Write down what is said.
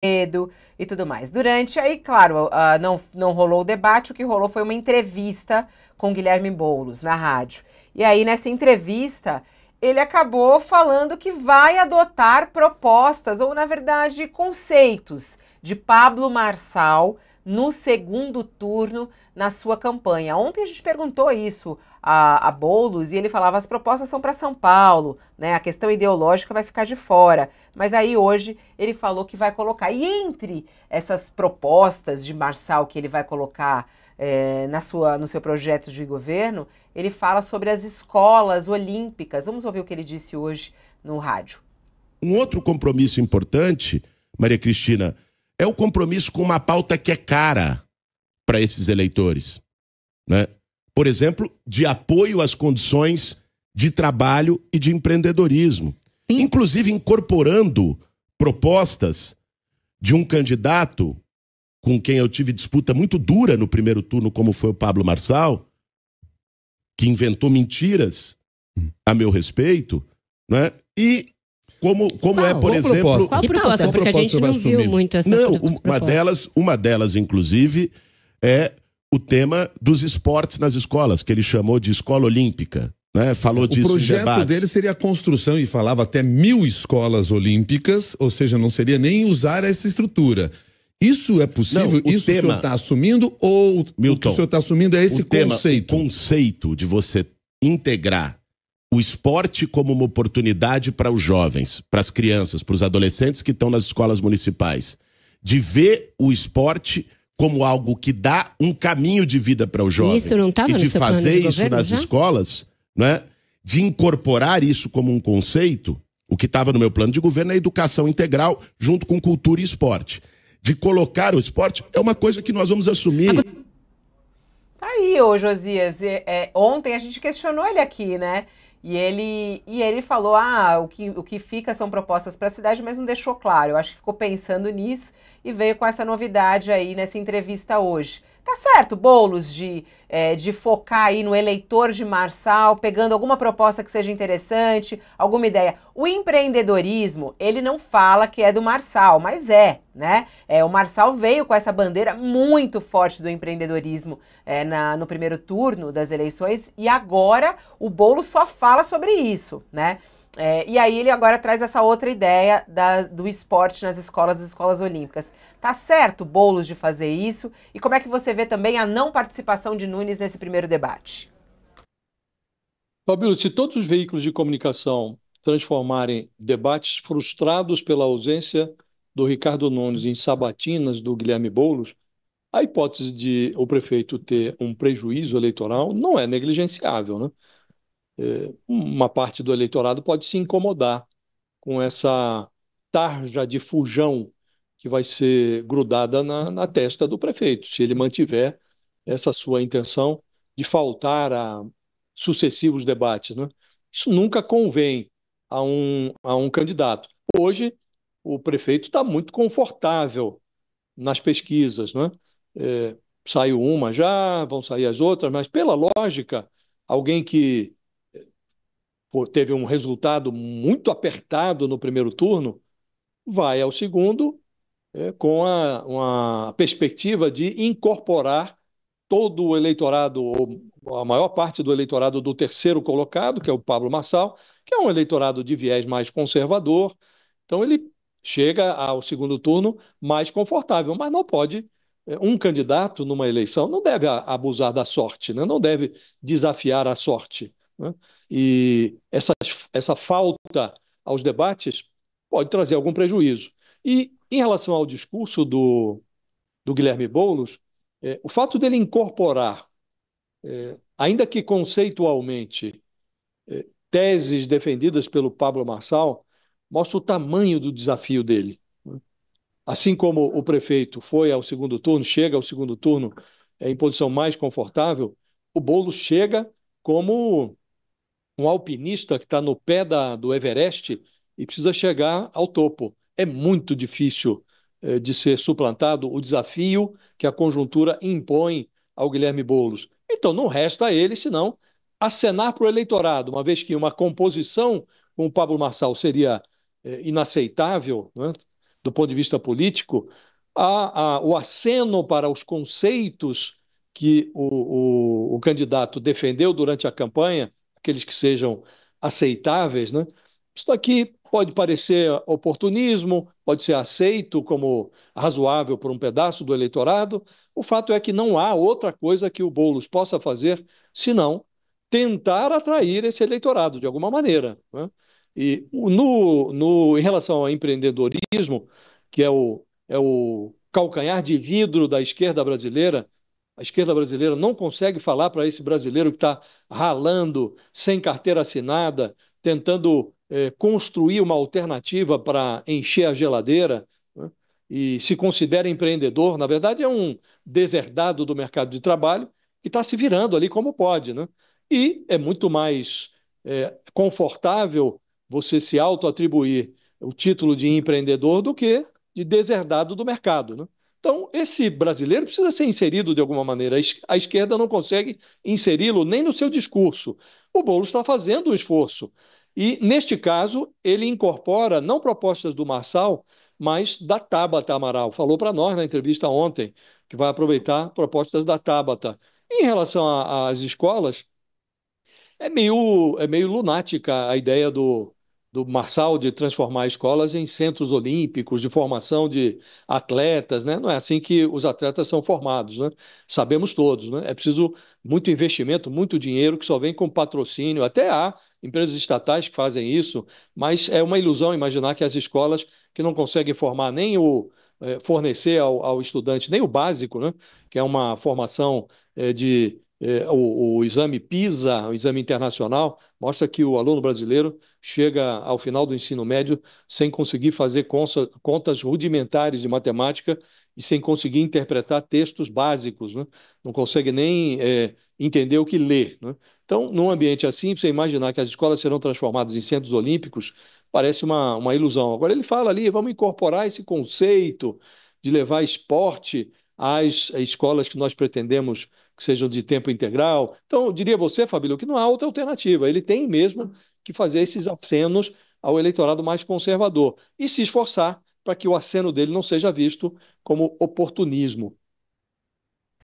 medo e tudo mais. Durante, aí, claro, não rolou o debate, o que rolou foi uma entrevista com Guilherme Boulos na rádio. E aí, nessa entrevista, ele acabou falando que vai adotar propostas, ou na verdade, conceitos de Pablo Marçal no segundo turno na sua campanha. Ontem a gente perguntou isso a Boulos e ele falava as propostas são para São Paulo, né? A questão ideológica vai ficar de fora. Mas aí hoje ele falou que vai colocar. E entre essas propostas de Marçal que ele vai colocar no seu projeto de governo, ele fala sobre as escolas olímpicas. Vamos ouvir o que ele disse hoje no rádio. Um outro compromisso importante, Maria Cristina, é o compromisso com uma pauta que é cara para esses eleitores, né? Por exemplo, de apoio às condições de trabalho e de empreendedorismo. Sim. Inclusive incorporando propostas de um candidato com quem eu tive disputa muito dura no primeiro turno, como foi o Pablo Marçal, que inventou mentiras a meu respeito, né? E como é, por exemplo... Qual proposta? Porque a gente não viu muito essa proposta. Uma delas, inclusive, é o tema dos esportes nas escolas, que ele chamou de escola olímpica, né? Falou disso em debates. O projeto dele seria a construção, e falava até 1.000 escolas olímpicas, ou seja, não seria nem usar essa estrutura. Isso é possível? Não, isso o senhor está assumindo, ou Milton, o que o senhor está assumindo é esse conceito? O conceito de você integrar o esporte como uma oportunidade para os jovens, para as crianças, para os adolescentes que estão nas escolas municipais, de ver o esporte como algo que dá um caminho de vida para o jovem. Isso não estava no seu plano de governo, e de fazer isso nas escolas, né? De incorporar isso como um conceito. O que estava no meu plano de governo é a educação integral junto com cultura e esporte. De colocar o esporte é uma coisa que nós vamos assumir. Tá aí, ô Josias. Ontem a gente questionou ele aqui, né? E ele falou, o que fica são propostas para a cidade, mas não deixou claro. Eu acho que ficou pensando nisso e veio com essa novidade aí nessa entrevista hoje. Tá certo, Boulos, de focar aí no eleitor de Marçal, pegando alguma proposta que seja interessante, alguma ideia. O empreendedorismo, ele não fala que é do Marçal, mas né? O Marçal veio com essa bandeira muito forte do empreendedorismo no primeiro turno das eleições e agora o Boulos só fala sobre isso, né? E aí ele agora traz essa outra ideia do esporte nas escolas, as escolas olímpicas. Tá certo, Boulos, de fazer isso? E como é que você vê também a não participação de Nunes nesse primeiro debate? Fabíola, se todos os veículos de comunicação transformarem debates frustrados pela ausência do Ricardo Nunes em sabatinas do Guilherme Boulos, a hipótese de o prefeito ter um prejuízo eleitoral não é negligenciável, né? Uma parte do eleitorado pode se incomodar com essa tarja de fujão que vai ser grudada na testa do prefeito, se ele mantiver essa sua intenção de faltar a sucessivos debates, né? Isso nunca convém a um candidato. Hoje, o prefeito está muito confortável nas pesquisas, né? Saiu uma já, vão sair as outras, mas pela lógica, alguém que teve um resultado muito apertado no primeiro turno, vai ao segundo com uma perspectiva de incorporar todo o eleitorado, ou a maior parte do eleitorado do terceiro colocado, que é o Pablo Marçal, que é um eleitorado de viés mais conservador. Então ele chega ao segundo turno mais confortável, mas não pode. Um candidato numa eleição não deve abusar da sorte, né? Não deve desafiar a sorte, né? E essa falta aos debates pode trazer algum prejuízo. E em relação ao discurso do Guilherme Boulos, o fato dele incorporar, ainda que conceitualmente, teses defendidas pelo Pablo Marçal, mostra o tamanho do desafio dele. Assim como o prefeito foi ao segundo turno, chega ao segundo turno em posição mais confortável, o Boulos chega como um alpinista que está no pé do Everest e precisa chegar ao topo. É muito difícil de ser suplantado o desafio que a conjuntura impõe ao Guilherme Boulos. Então não resta a ele senão acenar para o eleitorado, uma vez que uma composição com o Pablo Marçal seria inaceitável, né? do ponto de vista político, o aceno para os conceitos que o candidato defendeu durante a campanha, aqueles que sejam aceitáveis, né? Isso aqui pode parecer oportunismo, pode ser aceito como razoável por um pedaço do eleitorado. O fato é que não há outra coisa que o Boulos possa fazer senão tentar atrair esse eleitorado de alguma maneira, né? E em relação ao empreendedorismo, que é o calcanhar de vidro da esquerda brasileira, a esquerda brasileira não consegue falar para esse brasileiro que está ralando, sem carteira assinada, tentando construir uma alternativa para encher a geladeira, né? E se considera empreendedor, na verdade é um deserdado do mercado de trabalho que está se virando ali como pode, né? E é muito mais confortável você se auto-atribuir o título de empreendedor do que de deserdado do mercado, né? Então, esse brasileiro precisa ser inserido de alguma maneira. A esquerda não consegue inseri-lo nem no seu discurso. O Boulos está fazendo um esforço. E, neste caso, ele incorpora não propostas do Marçal, mas da Tabata Amaral. Falou para nós na entrevista ontem que vai aproveitar propostas da Tabata. Em relação às escolas, é meio lunática a ideia do Marçal de transformar escolas em centros olímpicos, de formação de atletas, né? Não é assim que os atletas são formados, né? Sabemos todos, né? É preciso muito investimento, muito dinheiro que só vem com patrocínio. Até há empresas estatais que fazem isso, mas é uma ilusão imaginar que as escolas que não conseguem formar nem fornecer ao estudante nem o básico, né? Que é uma formação o exame PISA, o exame internacional, mostra que o aluno brasileiro chega ao final do ensino médio sem conseguir fazer contas rudimentares de matemática e sem conseguir interpretar textos básicos, né? Não consegue nem entender o que lê, né? Então, num ambiente assim, você imaginar que as escolas serão transformadas em centros olímpicos parece uma ilusão. Agora, ele fala ali, vamos incorporar esse conceito de levar esporte às escolas que nós pretendemos que sejam de tempo integral. Então, eu diria a você, Fabílio, que não há outra alternativa. Ele tem mesmo que fazer esses acenos ao eleitorado mais conservador e se esforçar para que o aceno dele não seja visto como oportunismo.